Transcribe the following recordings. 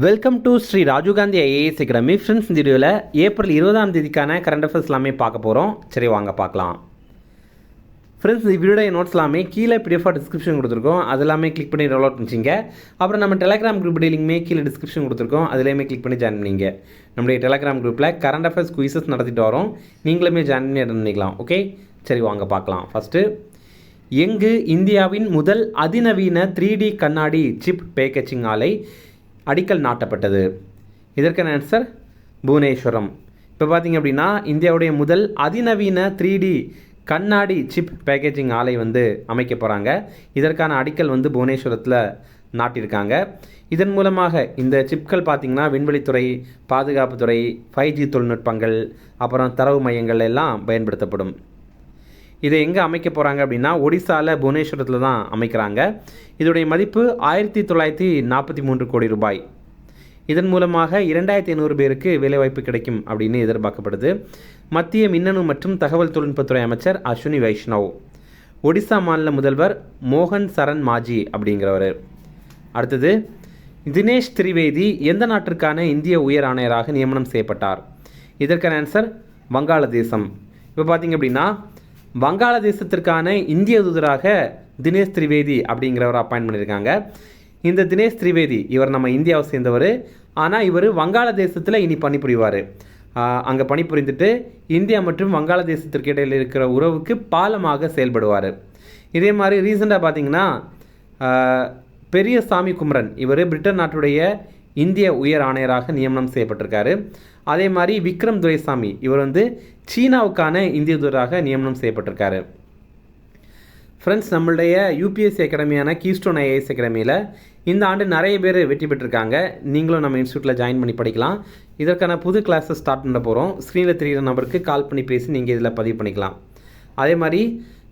Welcome to Shri Rajiv Gandhi IAS academy. Friends, இந்த வீடியோவில் April 20ஆம் தேதிக்கான கரண்ட் அஃபேர்ஸ் எல்லாமே பார்க்க போகிறோம். சரி, வாங்க பார்க்கலாம். ஃப்ரெண்ட்ஸ், இந்த வீடியோடைய நோட்ஸ் எல்லாமே கீழே பிடிஎஃபாக டிஸ்கிரிப்ஷன் கொடுத்துருக்கோம். அது எல்லாமே கிளிக் பண்ணி டவுன்லோட் பண்ணிச்சிங்க. அப்புறம் நம்ம டெலகிராம் குரூப் டீலிங்குமே கீழே டிஸ்கிரிப்ஷன் கொடுத்துருக்கோம். அதிலேயுமே கிளிக் பண்ணி ஜாயின் பண்ணிங்க. நம்முடைய டெலகிராம் குரூப்பில் கரண்ட் அஃபேர்ஸ் குயிசஸ் நடத்திட்டு வரோம். நீங்களுமே ஜாயின் பண்ணி அட்டன் பண்ணிக்கலாம். ஓகே, சரி வாங்க பார்க்கலாம். ஃபஸ்ட்டு, எங்கு இந்தியாவின் முதல் அதிநவீன 3D கண்ணாடி சிப் பேக்கேஜிங் ஆலை அடிக்கல் நாட்டப்பட்டது? இதற்கான ஆன்சர் புவனேஸ்வரம். இப்போ பார்த்தீங்க அப்படின்னா, இந்தியாவுடைய முதல் அதிநவீன 3D கண்ணாடி சிப் பேக்கேஜிங் ஆலை அமைக்க போகிறாங்க. இதற்கான அடிக்கல் புவனேஸ்வரத்தில் நாட்டியிருக்காங்க. இதன் மூலமாக இந்த சிப்கள் பார்த்திங்கன்னா விண்வெளித்துறை, பாதுகாப்புத்துறை, 5G தொழில்நுட்பங்கள், அப்புறம் தரவு மையங்கள் எல்லாம் பயன்படுத்தப்படும். இதை எங்கே அமைக்க போகிறாங்க அப்படின்னா, ஒடிசாவில் புவனேஸ்வரத்தில் தான் அமைக்கிறாங்க. இதோடைய மதிப்பு 1943 கோடி ரூபாய். இதன் மூலமாக 2500 பேருக்கு வேலைவாய்ப்பு கிடைக்கும் அப்படின்னு எதிர்பார்க்கப்படுது. மத்திய மின்னணு மற்றும் தகவல் தொழில்நுட்பத்துறை அமைச்சர் அஸ்வினி வைஷ்ணவ், ஒடிசா மாநில முதல்வர் மோகன் சரண் மாஜி அப்படிங்கிறவர். அடுத்தது, தினேஷ் திரிவேதி எந்த நாட்டிற்கான இந்திய உயர் ஆணையராக நியமனம் செய்யப்பட்டார்? இதற்கான ஆன்சர் வங்காளதேசம். இப்போ பார்த்தீங்க அப்படின்னா, வங்காளதேசத்திற்கான இந்திய தூதராக தினேஷ் திரிவேதி அப்படிங்கிறவர் அப்பாயின்ட் பண்ணியிருக்காங்க. இந்த தினேஷ் திரிவேதி இவர் நம்ம இந்தியாவை சேர்ந்தவர். ஆனால் இவர் வங்காளதேசத்தில் இனி பணிபுரிவார். அங்கே பணிபுரிந்துட்டு இந்தியா மற்றும் வங்காளதேசத்திற்கு இடையில் இருக்கிற உறவுக்கு பாலமாக செயல்படுவார். இதே மாதிரி ரீசெண்டாக பார்த்தீங்கன்னா, பெரியசாமி குமரன் இவர் பிரிட்டன் நாட்டுடைய இந்திய உயர் ஆணையராக நியமனம் செய்யப்பட்டிருக்காரு. அதே மாதிரி விக்ரம் துரைசாமி இவர் சீனாவுக்கான இந்திய தூதராக நியமனம் செய்யப்பட்டிருக்காரு. ஃப்ரெண்ட்ஸ், நம்மளுடைய யூபிஎஸ்சி அகாடமியான கீஸ்டோன் ஐஏஎஸ் அகாடமியில் இந்த ஆண்டு நிறைய பேர் வெற்றி பெற்றிருக்காங்க. நீங்களும் நம்ம இன்ஸ்டியூட்டில் ஜாயின் பண்ணி படிக்கலாம். இதற்கான புது கிளாஸஸ் ஸ்டார்ட் பண்ண போகிறோம். ஸ்க்ரீனில் தெரிகிற நம்பருக்கு கால் பண்ணி பேசி நீங்கள் இதில் பதிவு பண்ணிக்கலாம். அதே மாதிரி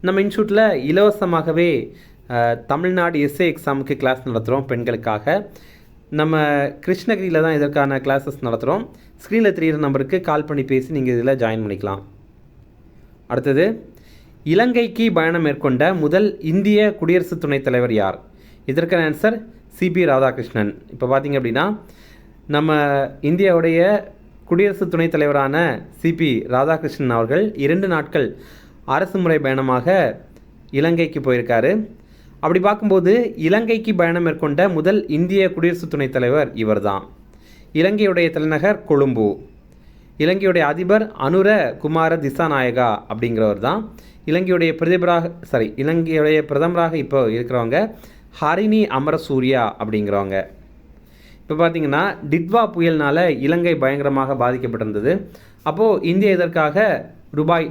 நம்ம இன்ஸ்டியூட்டில் இலவசமாகவே தமிழ்நாடு எஸ்ஏ எக்ஸாமுக்கு கிளாஸ் நடத்துகிறோம் பெண்களுக்காக. நம்ம கிருஷ்ணகிரியில் தான் இதற்கான கிளாஸஸ் நடத்துகிறோம். ஸ்க்ரீனில் தெரிகிற நம்பருக்கு கால் பண்ணி பேசி நீங்கள் இதில் ஜாயின் பண்ணிக்கலாம். அடுத்தது, இலங்கைக்கு பயணம் மேற்கொண்ட முதல் இந்திய குடியரசு துணைத் தலைவர் யார்? இதற்கான ஆன்சர் சிபி ராதாகிருஷ்ணன். இப்போ பார்த்தீங்க அப்படின்னா, நம்ம இந்தியாவுடைய குடியரசு துணைத் தலைவரான சிபி ராதாகிருஷ்ணன் அவர்கள் 2 நாட்கள் அரசு முறை பயணமாக இலங்கைக்கு போயிருக்காரு. அப்படி பார்க்கும்போது இலங்கைக்கு பயணம் மேற்கொண்ட முதல் இந்திய குடியரசு துணைத் தலைவர் இவர் தான். இலங்கையுடைய தலைநகர் கொழும்பு. இலங்கையுடைய அதிபர் அனுர குமார திசாநாயகா அப்படிங்கிறவர் தான். இலங்கையுடைய பிரதமராக இப்போ இருக்கிறவங்க ஹரிணி அமரசூரியா அப்படிங்கிறவங்க. இப்போ பார்த்தீங்கன்னா, டிட்வா புயல்னால் இலங்கை பயங்கரமாக பாதிக்கப்பட்டிருந்தது. அப்போது இந்தியா இதற்காக ரூபாய்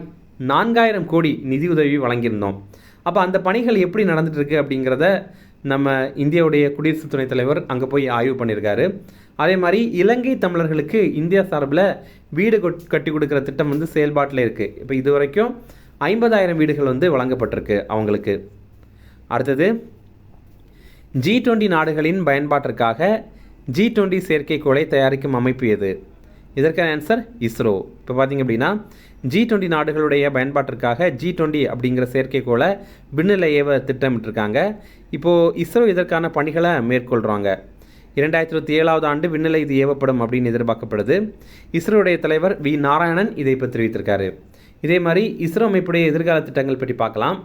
4000 கோடி நிதியுதவி வழங்கியிருந்தோம். அப்போ அந்த பணிகள் எப்படி நடந்துகிட்ருக்கு அப்படிங்கிறத நம்ம இந்தியாவுடைய குடியரசு துணைத் தலைவர் அங்கே போய் ஆய்வு பண்ணியிருக்காரு. அதே மாதிரி இலங்கை தமிழர்களுக்கு இந்தியா சார்பில் வீடு கட்டி கொடுக்குற திட்டம் செயல்பாட்டில் இருக்குது. இப்போ இது வரைக்கும் 50,000 வீடுகள் வழங்கப்பட்டிருக்கு அவங்களுக்கு. அடுத்தது, G20 நாடுகளின் பயன்பாட்டிற்காக G20 செயற்கைக்கோளை தயாரிக்கும் அமைப்பு எது? இதற்கான ஆன்சர் இஸ்ரோ. இப்போ பார்த்தீங்க அப்படின்னா, G20 நாடுகளுடைய பயன்பாட்டிற்காக G20 அப்படிங்கிற செயற்கைக்கோளை விண்ணில் ஏவ திட்டமிட்டிருக்காங்க. இப்போது இஸ்ரோ இதற்கான பணிகளை மேற்கொள்கிறாங்க. 2027ஆவது ஆண்டு விண்ணில் இது ஏவப்படும் அப்படின்னு எதிர்பார்க்கப்படுது. இஸ்ரோடைய தலைவர் வி நாராயணன் இதை இப்போ தெரிவித்திருக்காரு. இதே மாதிரி இஸ்ரோ அமைப்புடைய எதிர்கால திட்டங்கள் பற்றி பார்க்கலாம்.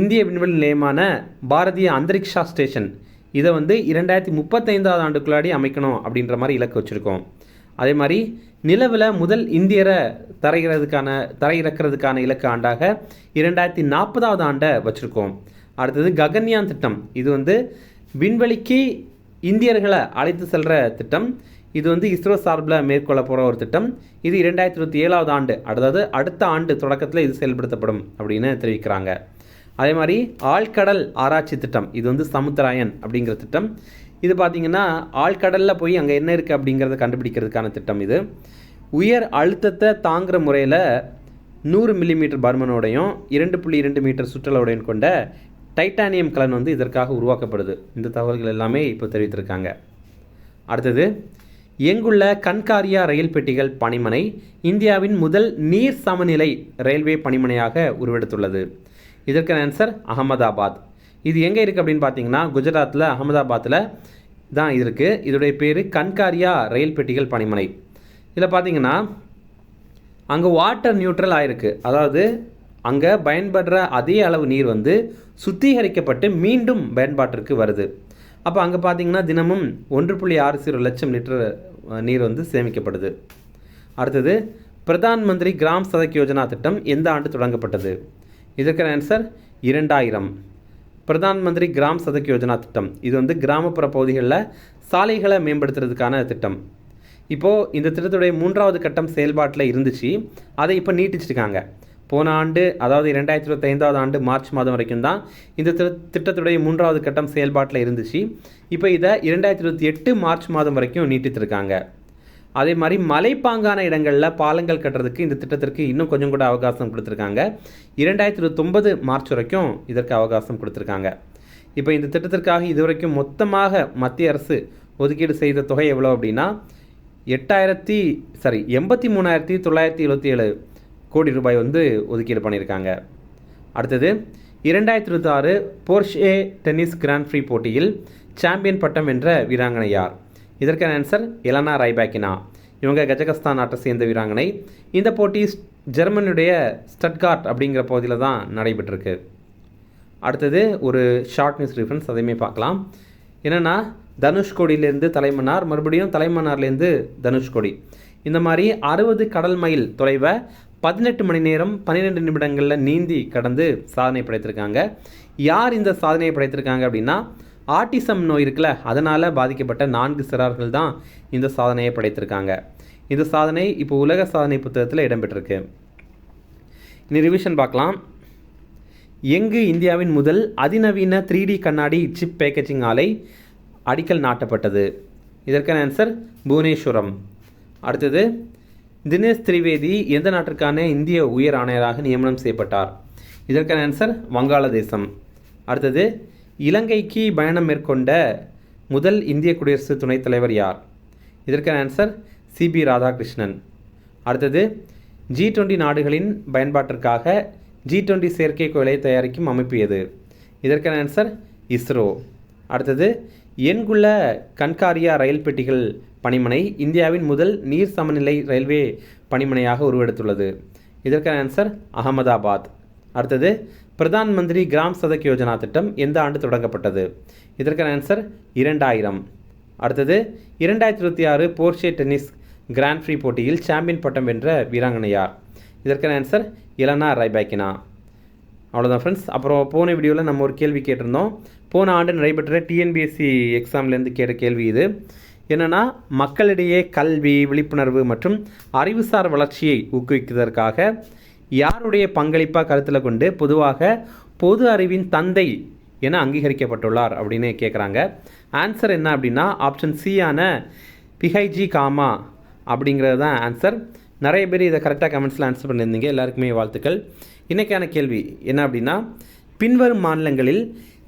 இந்திய விண்வெளி நிலையமான பாரதிய அந்தரிக்ஷா ஸ்டேஷன் இதை 2035ஆவது ஆண்டுக்குள்ளாடி அமைக்கணும் அப்படின்ற மாதிரி இலக்கு வச்சுருக்கோம். அதே மாதிரி நிலவில் முதல் இந்தியரை தரையிறக்கிறதுக்கான இலக்கு ஆண்டாக 2040ஆவது ஆண்டை வச்சுருக்கோம். அடுத்தது ககன்யான் திட்டம். இது விண்வெளிக்கு இந்தியர்களை அழைத்து செல்கிற திட்டம். இது இஸ்ரோ சார்பில் மேற்கொள்ள போகிற ஒரு திட்டம். இது 2027ஆவது ஆண்டு, அதாவது அடுத்த ஆண்டு தொடக்கத்தில் இது செயல்படுத்தப்படும் அப்படின்னு தெரிவிக்கிறாங்க. அதே மாதிரி ஆழ்கடல் ஆராய்ச்சி திட்டம். இது சமுத்திராயன் அப்படிங்கிற திட்டம். இது பார்த்திங்கன்னா, ஆழ்கடலில் போய் அங்கே என்ன இருக்குது அப்படிங்கிறத கண்டுபிடிக்கிறதுக்கான திட்டம். இது உயர் அழுத்தத்தை தாங்குகிற முறையில் 100 மில்லிமீட்டர் பர்மனோடையும் 2.2 மீட்டர் சுற்றளவுடையும் கொண்ட டைட்டானியம் கலன் இதற்காக உருவாக்கப்படுது. இந்த தகவல்கள் எல்லாமே இப்போ தெரிவித்திருக்காங்க. அடுத்தது, எங்குள்ள கன்காரியா ரயில் பெட்டிகள் பணிமனை இந்தியாவின் முதல் நீர் சமநிலை ரயில்வே பணிமனையாக உருவெடுத்துள்ளது? இதற்கான ஆன்சர் அகமதாபாத். இது எங்கே இருக்குது அப்படின்னு பார்த்தீங்கன்னா, குஜராத்தில் அகமதாபாத்தில் தான் இது இருக்குது. இதோடைய பேர் கன்காரியா ரயில் பெட்டிகள் பணிமனை. இதில் பார்த்தீங்கன்னா அங்கே வாட்டர் நியூட்ரல் ஆகிருக்கு, அதாவது அங்கே பயன்படுற அதே அளவு நீர் வந்து சுத்திகரிக்கப்பட்டு மீண்டும் பயன்பாட்டிற்கு வருது. அப்போ அங்கே பார்த்தீங்கன்னா தினமும் 1.60 லட்சம் லிட்டர் நீர் வந்து சேமிக்கப்படுது. அடுத்தது, பிரதான் மந்திரி கிராம் சதக் யோஜனா திட்டம் எந்த ஆண்டு தொடங்கப்பட்டது? இதற்கான ஆன்சர் 2000. பிரதான் மந்திரி கிராம் சதக் யோஜனா திட்டம் இது வந்து கிராமப்புற பகுதிகளில் சாலைகளை மேம்படுத்துறதுக்கான திட்டம். இப்போது இந்த திட்டத்துடைய 3வது கட்டம் செயல்பாட்டில் இருந்துச்சு, அதை இப்போ நீட்டிச்சிருக்காங்க. போன ஆண்டு, அதாவது 2025 ஆண்டு மார்ச் மாதம் வரைக்கும் தான் இந்த திட்டத்துடைய 3வது கட்டம் செயல்பாட்டில் இருந்துச்சு. இப்போ இதை 2028 மார்ச் மாதம் வரைக்கும் நீட்டித்திருக்காங்க. அதே மாதிரி மலைப்பாங்கான இடங்களில் பாலங்கள் கட்டுறதுக்கு இந்த திட்டத்திற்கு இன்னும் கொஞ்சம் கூட அவகாசம் கொடுத்துருக்காங்க. 2029 மார்ச் வரைக்கும் இதற்கு அவகாசம் கொடுத்துருக்காங்க. இப்போ இந்த திட்டத்திற்காக இதுவரைக்கும் மொத்தமாக மத்திய அரசு ஒதுக்கீடு செய்த தொகை எவ்வளோ அப்படின்னா 83,977 கோடி ரூபாய் வந்து ஒதுக்கீடு பண்ணியிருக்காங்க. அடுத்தது, 2026 போர்ஷே டென்னிஸ் கிராண்ட் ப்ரீ போட்டியில் சாம்பியன் பட்டம் வென்ற வீராங்கனை யார்? இதற்கான ஆன்சர் எலனா ரைபாக்கினா. இவங்க கஜகஸ்தான் நாட்டை சேர்ந்த வீராங்கனை. இந்த போட்டி ஜெர்மனியுடைய ஸ்டட்கார்ட் அப்படிங்கிற பகுதியில் தான் நடைபெற்றிருக்கு. அடுத்தது ஒரு ஷார்ட் நியூஸ் ரெஃபரன்ஸ், அதையுமே பார்க்கலாம். என்னென்னா, தனுஷ்கோடியிலேருந்து தலைமன்னார், மறுபடியும் தலைமன்னார்லேருந்து தனுஷ்கோடி, இந்த மாதிரி 60 கடல் மைல் தொலைவை 18 மணி நேரம் 12 நிமிடங்களில் நீந்தி கடந்து சாதனை படைத்திருக்காங்க. யார் இந்த சாதனையை படைத்திருக்காங்க அப்படின்னா, ஆட்டிசம் நோய் இருக்குல்ல, அதனால் பாதிக்கப்பட்ட 4 சிறார்கள் தான் இந்த சாதனையை படைத்திருக்காங்க. இந்த சாதனை இப்போ உலக சாதனை புத்தகத்தில் இடம்பெற்றிருக்கு. இனி ரிவிஷன் பார்க்கலாம். எங்கு இந்தியாவின் முதல் அதிநவீன 3D கண்ணாடி சிப் பேக்கேஜிங் ஆலை அடிக்கல் நாட்டப்பட்டது? இதற்கான ஆன்சர் புவனேஸ்வரம். அடுத்தது, தினேஷ் திரிவேதி எந்த நாட்டிற்கான இந்திய உயர் ஆணையராக நியமனம் செய்யப்பட்டார்? இதற்கான ஆன்சர் வங்காளதேசம். அடுத்தது, இலங்கைக்கு பயணம் மேற்கொண்ட முதல் இந்திய குடியரசு துணைத் தலைவர் யார்? இதற்கான ஆன்சர் சிபி ராதாகிருஷ்ணன். அடுத்தது, G20 நாடுகளின் பயன்பாட்டிற்காக G20 செயற்கைக்கோளை தயாரிக்கும் அமைப்பு எது? இதற்கான ஆன்சர் இஸ்ரோ. அடுத்தது, எண்குள்ள கன்காரியா ரயில் பெட்டிகள் பணிமனை இந்தியாவின் முதல் நீர் சமநிலை ரயில்வே பணிமனையாக உருவெடுத்துள்ளது. இதற்கான ஆன்சர் அகமதாபாத். அடுத்தது, பிரதான் மந்திரி கிராம் சதக் யோஜனா திட்டம் எந்த ஆண்டு தொடங்கப்பட்டது? இதற்கான ஆன்சர் 2000. அடுத்தது, 2026 போர்ஷே டென்னிஸ் கிராண்ட் ப்ரீ போட்டியில் சாம்பியன் பட்டம் வென்ற வீராங்கனை யார்? இதற்கான ஆன்சர் எலனா ரைபாக்கினா. அவ்வளோதான் ஃப்ரெண்ட்ஸ். அப்புறம் போன வீடியோவில் நம்ம ஒரு கேள்வி கேட்டிருந்தோம். போன ஆண்டு நடைபெற்ற டிஎன்பிஎஸ்சி எக்ஸாம்லேருந்து கேட்ட கேள்வி இது. என்னென்னா, மக்களிடையே கல்வி விழிப்புணர்வு மற்றும் அறிவுசார் வளர்ச்சியை ஊக்குவிப்பதற்காக யாருடைய பங்களிப்பாக கருத்தில் கொண்டு பொதுவாக பொது அறிவின் தந்தை என அங்கீகரிக்கப்பட்டுள்ளார் அப்படின்னு கேட்குறாங்க. ஆன்சர் என்ன அப்படின்னா, ஆப்ஷன் சியான பிஹைஜி காமா அப்படிங்கிறது தான் ஆன்சர். நிறைய பேர் இதை கரெக்டாக கமெண்ட்ஸில் ஆன்சர் பண்ணியிருந்தீங்க, எல்லாருக்குமே வாழ்த்துக்கள். இன்றைக்கான கேள்வி என்ன அப்படின்னா, பின்வரும் மாநிலங்களில்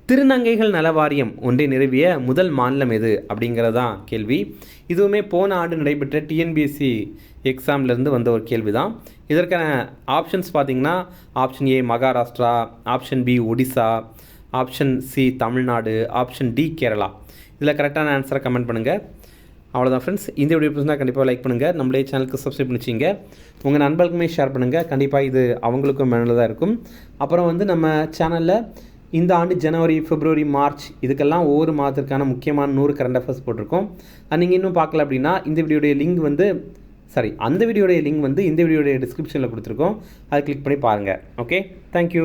திருநங்கைகள் நல வாரியம் ஒன்றை நிறுவிய முதல் மாநிலம் எது அப்படிங்கிறது தான் கேள்வி. இதுவுமே போன ஆண்டு நடைபெற்ற டிஎன்பிஎஸ்சி எக்ஸாம்லேருந்து வந்த ஒரு கேள்வி தான். இதற்கான ஆப்ஷன்ஸ் பார்த்திங்கன்னா, option A Maharashtra, option B Odisha, option C Tamil Nadu, option D Kerala. இதில் கரெக்டான ஆன்சரை கமெண்ட் பண்ணுங்கள். அவ்வளோதான் ஃப்ரெண்ட்ஸ். இந்த வீடியோ பிடிச்சிருந்தா கண்டிப்பாக லைக் பண்ணுங்கள், நம்மளே சேனலுக்கு சப்ஸ்கிரைப் பண்ணிச்சிங்க, உங்கள் நண்பர்களுக்குமே ஷேர் பண்ணுங்கள். கண்டிப்பாக இது அவங்களுக்கும் மேனதாக இருக்கும். அப்புறம் வந்து நம்ம சேனலில் இந்த ஆண்டு ஜனவரி, பிப்ரவரி, மார்ச் இதுக்கெல்லாம் ஒவ்வொரு மாதத்திற்கான முக்கியமான 100 கரண்ட் அஃபேர்ஸ் போட்டிருக்கோம். நீங்கள் இன்னும் பார்க்கல அப்படின்னா அந்த வீடியோடைய லிங்க் வந்து இந்த வீடியோடைய டிஸ்கிரிப்ஷனில் கொடுத்துருக்கோம். அதை கிளிக் பண்ணி பாருங்கள். Okay, thank you.